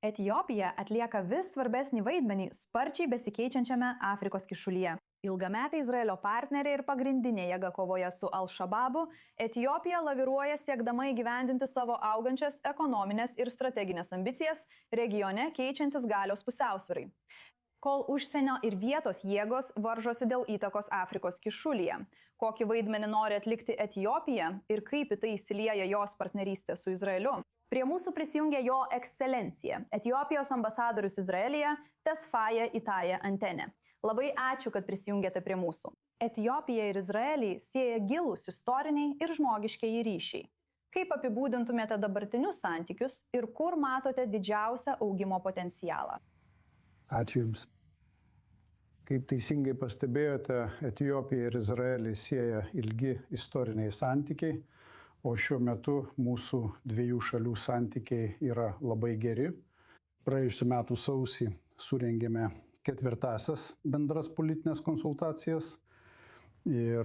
Etiopija atlieka vis svarbesnį vaidmenį sparčiai besikeičiančiame Afrikos kišulyje. Ilgametė Izraelio partnerė ir pagrindinė jėga kovoje su Al-Shababu, Etiopija laviruoja siekdama įgyvendinti savo augančias ekonominės ir strateginės ambicijas regione keičiantis galios pusiausvyrai. Kol užsienio ir vietos jėgos varžosi dėl įtakos Afrikos kišulyje. Kokį vaidmenį nori atlikti Etiopija ir kaip į tai įsilieja jos partnerystė su Izraeliu? Prie mūsų prisijungia jo ekscelencija, Etiopijos ambasadorius Izraelyje, Tesfaye Itaye Antene. Labai ačiū, kad prisijungėte prie mūsų. Etiopija ir Izraelį sieja gilūs istoriniai ir žmogiškieji ryšiai. Kaip apibūdintumėte dabartinius santykius ir kur matote didžiausią augimo potencialą? Ačiū Jums. Kaip teisingai pastebėjote, Etiopija ir Izraelį sieja ilgi istoriniai santykiai, o šiuo metu mūsų dviejų šalių santykiai yra labai geri. Praėjusiu metu sausį surengėme 4-asias bendras politinės konsultacijas ir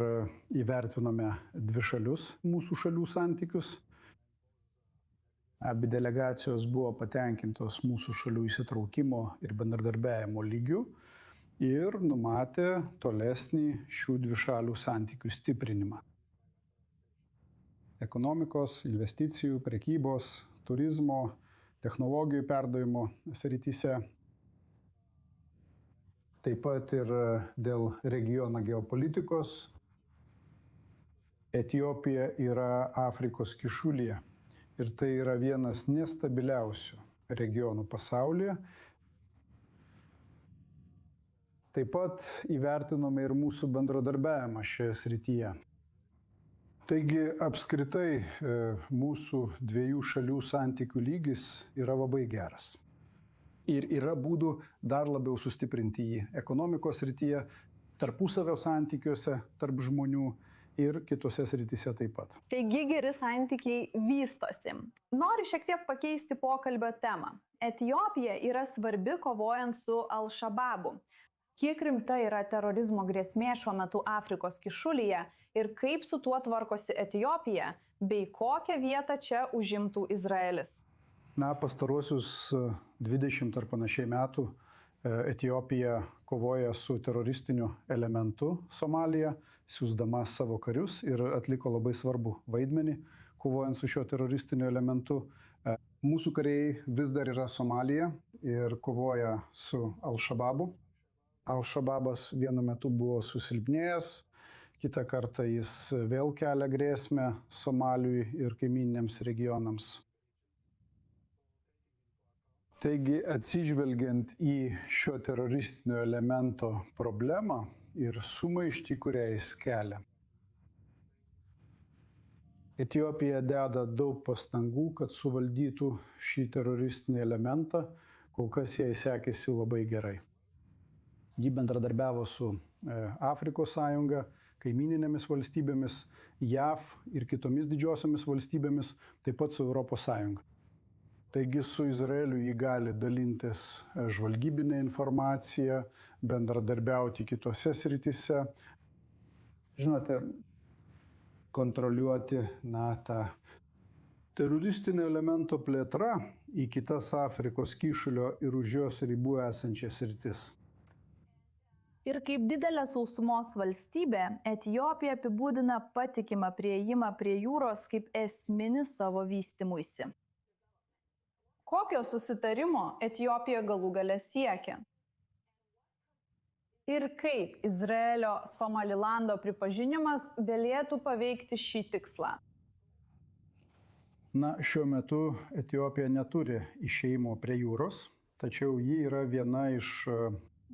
įvertinome dvišalius mūsų šalių santykius. Abi delegacijos buvo patenkintos mūsų šalių įsitraukimo ir bendradarbiavimo lygiu ir numatė tolesnį šių dvišalių santykių stiprinimą. Ekonomikos, investicijų, prekybos, turizmo, technologijų perdavimo srityse. Taip pat ir dėl regiono geopolitikos. Etiopija yra Afrikos kišulyje ir tai yra vienas nestabiliausių regionų pasaulyje. Taip pat įvertinome ir mūsų bendradarbiavimą šioje srityje. Taigi apskritai mūsų dviejų šalių santykių lygis yra labai geras. Ir yra būdų dar labiau sustiprinti jį ekonomikos srityje, tarpusavio santykiuose tarp žmonių ir kitose srityse taip pat. Taigi geri santykiai vystosi. Noriu šiek tiek pakeisti pokalbio temą. Etiopija yra svarbi kovojant su Al-Shababu. Kiek rimta yra terorizmo grėsmė šiuo metu Afrikos kišulyje ir kaip su tuo tvarkosi Etiopija, bei kokią vietą čia užimtų Izraelis? Pastaruosius 20 ar panašiai metų Etiopija kovoja su teroristiniu elementu Somalija, siųsdama savo karius ir atliko labai svarbų vaidmenį, kovojant su šiuo teroristiniu elementu. Mūsų kariai vis dar yra Somalija ir kovoja su Al-Shababu. Al-Shababas vienu metu buvo susilpnėjęs, kitą kartą jis vėl kelia grėsmę Somaliui ir kaimyniniams regionams. Taigi, atsižvelgiant į šio teroristinio elemento problemą ir sumaištį, kurią jis kelia, Etiopija deda daug pastangų, kad suvaldytų šį teroristinį elementą, kol kas jai sekėsi labai gerai. Ji bendradarbiavo su Afrikos sąjunga, kaimyninėmis valstybėmis, JAV ir kitomis didžiosiomis valstybėmis, taip pat su Europos sąjunga. Taigi su Izraeliu ji gali dalintis žvalgybinę informaciją, bendradarbiauti kitose srityse. Žinote, kontroliuoti tą teroristinio elemento plėtra į kitas Afrikos kyšulio ir už jos ribų esančias sritis. Ir kaip didelė sausumos valstybė, Etiopija apibūdina patikimą priėjimą prie jūros kaip esminį savo vystymuisi. Kokio susitarimo Etiopija galų gale siekia? Ir kaip Izraelio Somalilando pripažinimas galėtų paveikti šį tikslą? Šiuo metu Etiopija neturi išėjimo prie jūros, tačiau ji yra viena iš,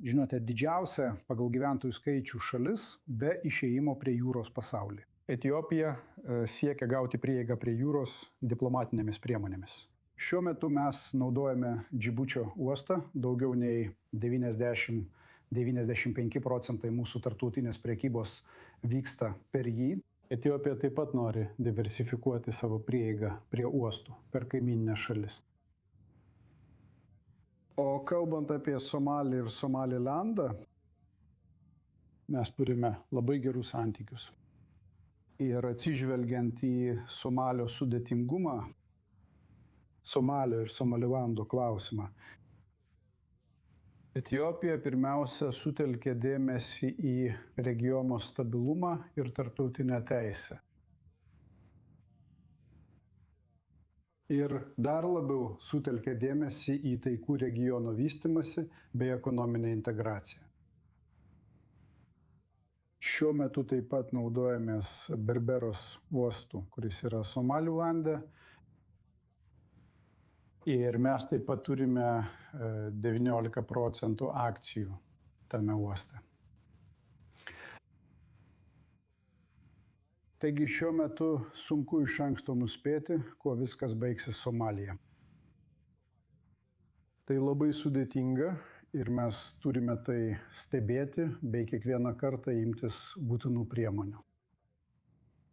žinote, didžiausia pagal gyventojų skaičių šalis be išėjimo prie jūros pasaulyje. Etiopija siekia gauti prieigą prie jūros diplomatinėmis priemonėmis. Šiuo metu mes naudojame Džibučio uostą, daugiau nei 90–95% mūsų tarptautinės prekybos vyksta per jį. Etiopija taip pat nori diversifikuoti savo prieigą prie uostų per kaimyninės šalis. O kalbant apie Somalį ir Somalilandą, mes turime labai gerus santykius. Ir atsižvelgiant į Somalio sudėtingumą, Somalio ir Somalilando klausimą. Etiopija pirmiausia sutelkė dėmesį į regiono stabilumą ir tarptautinę teisę. Ir dar labiau sutelkė dėmesį į taikų regiono vystimąsi bei ekonominę integraciją. Šiuo metu taip pat naudojamės Berberos uostu, kuris yra Somalilande. Ir mes taip pat turime 19% akcijų tame uoste. Taigi šiuo metu sunku iš anksto nuspėti, kuo viskas baigsis Somalyje. Tai labai sudėtinga ir mes turime tai stebėti bei kiekvieną kartą imtis būtinų priemonių.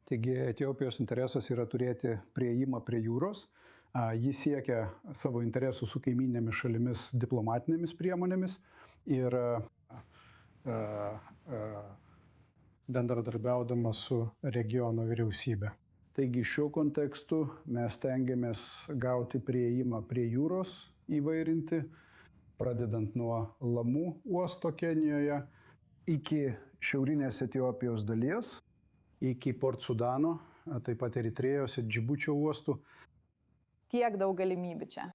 Taigi Etiopijos interesas yra turėti priėjimą prie jūros. Jis siekia savo interesų su kaimynėmis šalimis diplomatinėmis priemonėmis ir bendradarbiaudama su regiono vyriausybė. Taigi šiuo kontekstu mes tengiamės gauti priėjimą prie jūros įvairinti, pradedant nuo Lamų uosto Kenijoje iki šiaurinės Etiopijos dalies, iki Port Sudano, taip pat Eritrėjos ir Džibučio uostų. Tiek daug galimybių čia.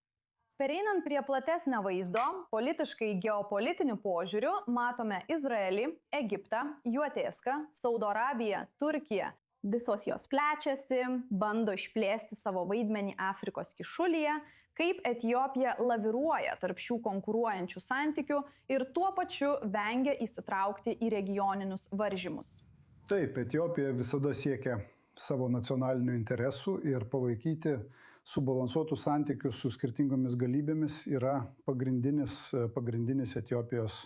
Pereinant prie platesnio vaizdo, politiškai geopolitiniu požiūriu matome Izraelį, Egiptą, Juotėską, Saudo Arabiją, Turkiją. Visos jos plečiasi, bando išplėsti savo vaidmenį Afrikos kišulyje, kaip Etiopija laviruoja tarp šių konkuruojančių santykių ir tuo pačiu vengia įsitraukti į regioninius varžymus. Taip, Etiopija visada siekia savo nacionalinių interesų ir palaikyti subalansuotų santykių su skirtingomis galybėmis yra pagrindinis Etiopijos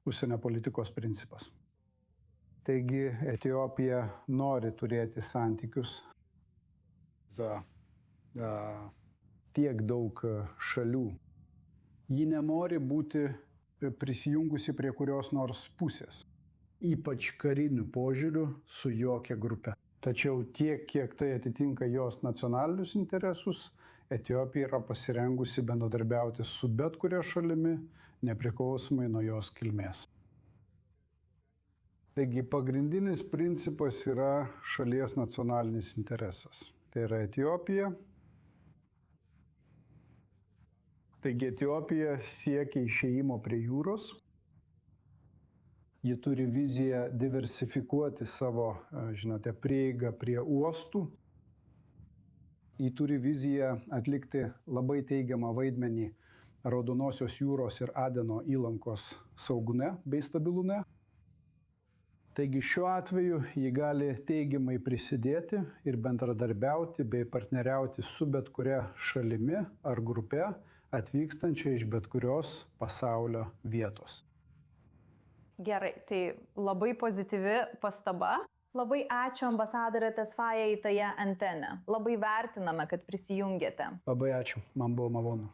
užsienio politikos principas. Taigi Etiopija nori turėti santykius tiek daug šalių. Ji nenori būti prisijungusi prie kurios nors pusės, ypač kariniu požiūriu su jokia grupe. Tačiau tiek, kiek tai atitinka jos nacionalinius interesus, Etiopija yra pasirengusi bendradarbiauti su bet kuria šalimi, nepriklausomai nuo jos kilmės. Taigi pagrindinis principas yra šalies nacionalinis interesas. Tai yra Etiopija. Taigi Etiopija siekia išėjimo prie jūros. Ji turi viziją diversifikuoti savo, prieigą prie uostų. Ji turi viziją atlikti labai teigiamą vaidmenį Raudonosios jūros ir Adeno įlankos saugume bei stabilume. Taigi šiuo atveju ji gali teigiamai prisidėti ir bendradarbiauti bei partneriauti su bet kuria šalimi ar grupe atvykstančia iš bet kurios pasaulio vietos. Gerai, tai labai pozityvi pastaba. Labai ačiū ambasadorė Tesfaye Itaye Antene. Labai vertiname, kad prisijungėte. Labai ačiū, man buvo malonu.